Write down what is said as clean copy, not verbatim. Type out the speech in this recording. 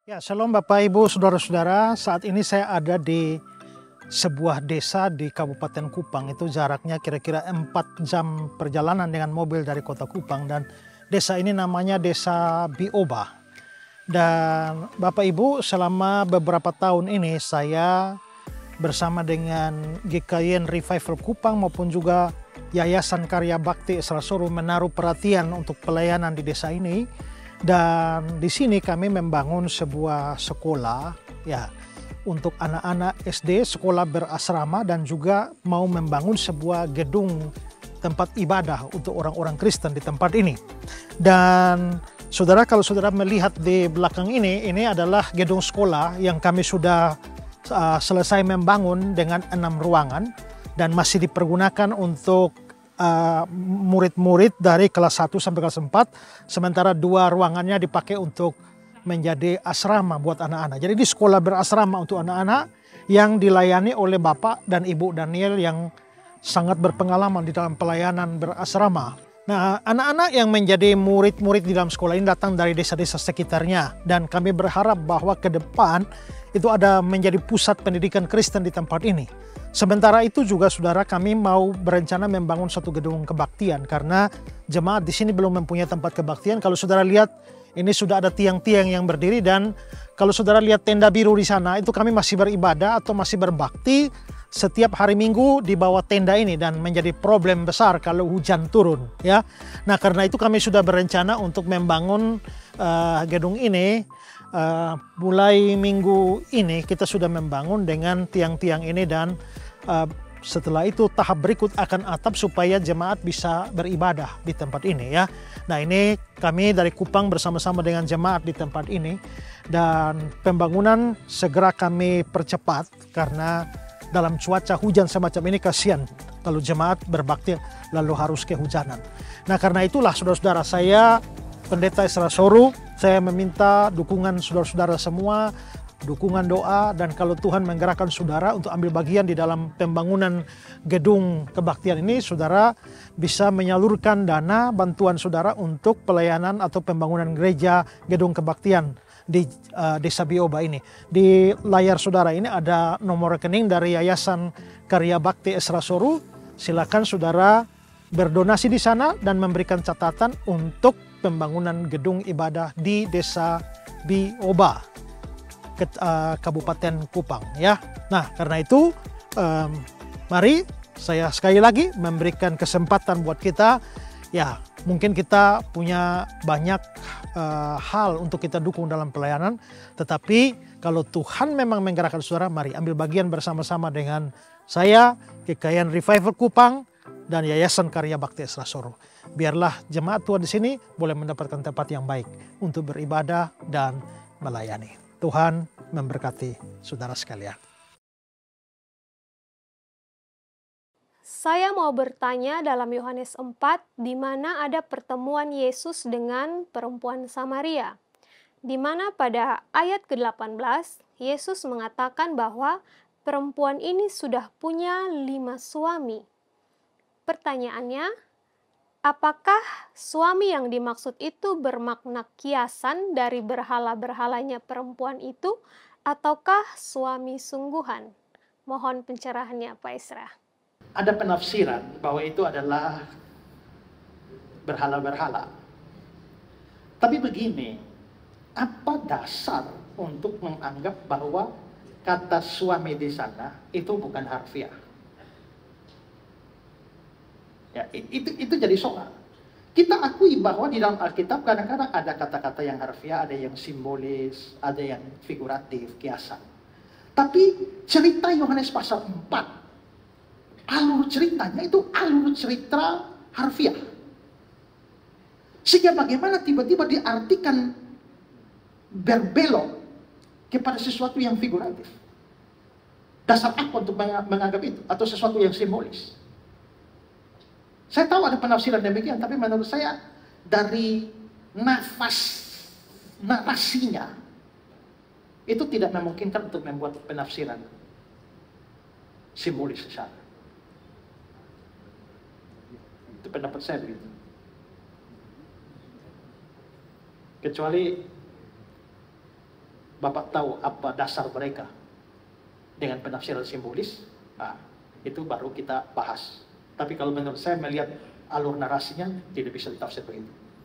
Ya, shalom Bapak Ibu, Saudara-saudara. Saat ini saya ada di sebuah desa di Kabupaten Kupang. Itu jaraknya kira-kira 4 jam perjalanan dengan mobil dari kota Kupang. Dan desa ini namanya Desa Bioba. Dan Bapak Ibu, selama beberapa tahun ini saya bersama dengan GKIN Revival Kupang maupun juga Yayasan Karya Bakti Esrasoro menaruh perhatian untuk pelayanan di desa ini. Dan di sini kami membangun sebuah sekolah ya untuk anak-anak SD, sekolah berasrama, dan juga mau membangun sebuah gedung tempat ibadah untuk orang-orang Kristen di tempat ini. Dan saudara, kalau saudara melihat di belakang ini adalah gedung sekolah yang kami sudah selesai membangun dengan 6 ruangan dan masih dipergunakan untuk murid-murid dari kelas 1 sampai kelas 4, sementara 2 ruangannya dipakai untuk menjadi asrama buat anak-anak. Jadi di sekolah berasrama untuk anak-anak yang dilayani oleh Bapak dan Ibu Daniel yang sangat berpengalaman di dalam pelayanan berasrama. Nah, anak-anak yang menjadi murid-murid di dalam sekolah ini datang dari desa-desa sekitarnya, dan kami berharap bahwa ke depan itu ada menjadi pusat pendidikan Kristen di tempat ini. Sementara itu juga saudara, kami mau berencana membangun satu gedung kebaktian karena jemaat di sini belum mempunyai tempat kebaktian. Kalau saudara lihat, ini sudah ada tiang-tiang yang berdiri, dan kalau saudara lihat tenda biru di sana, itu kami masih beribadah atau masih berbakti setiap hari Minggu di bawah tenda ini, dan menjadi problem besar kalau hujan turun ya. Nah, karena itu kami sudah berencana untuk membangun gedung ini. Mulai minggu ini kita sudah membangun dengan tiang-tiang ini, dan setelah itu tahap berikut akan atap supaya jemaat bisa beribadah di tempat ini ya. Nah, ini kami dari Kupang bersama-sama dengan jemaat di tempat ini, dan pembangunan segera kami percepat karena dalam cuaca hujan semacam ini kasihan kalau jemaat berbakti lalu harus kehujanan. Nah, karena itulah saudara-saudara, saya Pendeta Esrasoro, saya meminta dukungan saudara-saudara semua, dukungan doa, dan kalau Tuhan menggerakkan saudara untuk ambil bagian di dalam pembangunan gedung kebaktian ini, saudara bisa menyalurkan dana bantuan saudara untuk pelayanan atau pembangunan gereja gedung kebaktian di Desa Bioba ini. Di layar saudara ini ada nomor rekening dari Yayasan Karya Bakti Esrasoro. Silakan saudara berdonasi di sana dan memberikan catatan untuk pembangunan gedung ibadah di Desa Bioba, Kabupaten Kupang ya. Nah, karena itu mari saya sekali lagi memberikan kesempatan buat kita ya. Mungkin kita punya banyak hal untuk kita dukung dalam pelayanan, tetapi kalau Tuhan memang menggerakkan saudara, mari ambil bagian bersama-sama dengan saya, GKIN Revival Kupang, dan Yayasan Karya Bakti Esrasoro. Biarlah jemaat Tuhan di sini boleh mendapatkan tempat yang baik untuk beribadah dan melayani. Tuhan memberkati saudara sekalian. Saya mau bertanya dalam Yohanes 4, di mana ada pertemuan Yesus dengan perempuan Samaria, di mana pada ayat ke-18, Yesus mengatakan bahwa perempuan ini sudah punya 5 suami. Pertanyaannya, apakah suami yang dimaksud itu bermakna kiasan dari berhala-berhalanya perempuan itu, ataukah suami sungguhan? Mohon pencerahannya, Pak Esra. Ada penafsiran bahwa itu adalah berhala-berhala. Tapi begini, apa dasar untuk menganggap bahwa kata suami di sana itu bukan harfiah? Ya, itu jadi soal. Kita akui bahwa di dalam Alkitab kadang-kadang ada kata-kata yang harfiah, ada yang simbolis, ada yang figuratif, kiasan. Tapi cerita Yohanes pasal 4, alur ceritanya itu alur cerita harfiah. Sehingga bagaimana tiba-tiba diartikan berbelok kepada sesuatu yang figuratif. Dasar apa untuk menganggap itu? Atau sesuatu yang simbolis? Saya tahu ada penafsiran demikian, tapi menurut saya dari nafas narasinya itu tidak memungkinkan untuk membuat penafsiran simbolis ke sana. Itu pendapat saya begitu. Kecuali Bapak tahu apa dasar mereka dengan penafsiran simbolis, nah, itu baru kita bahas. Tapi kalau menurut saya melihat alur narasinya tidak bisa ditafsir begitu.